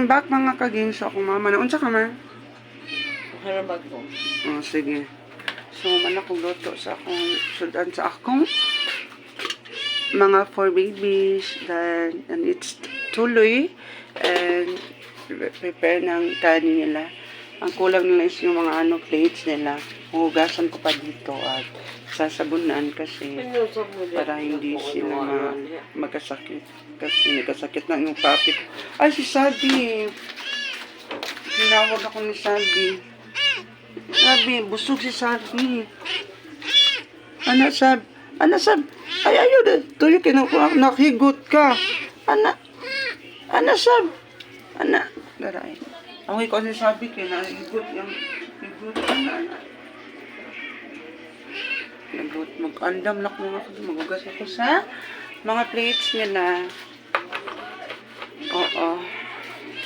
Welcome back mga kaging. So akong mama na unsa ka man? Harap ko. Oh, sige. So man akong luto sa akong sudan sa akong mga 4 babies and it's tuloy and prepare ng kanin nila. Ang kulang nila is yung mga plates nila. Hugasan ko pa dito at sasabunan kasi para hindi sila magkasakit. Kasi nagkasakit na yung papi ko. Ay, si Sabi! Tinawag ako ni Sabi. Sabi, busog si Sabi. Anak Sab. Anak Sab. Ay, ayaw. Tuyo nakigot ka. Anak. Anak Sab. Anak. Daray. Ang ko si Sabi kaya nahigot yung higot. Anak. Mag-andam na ko magugas ako sa mga plates nila. Oo.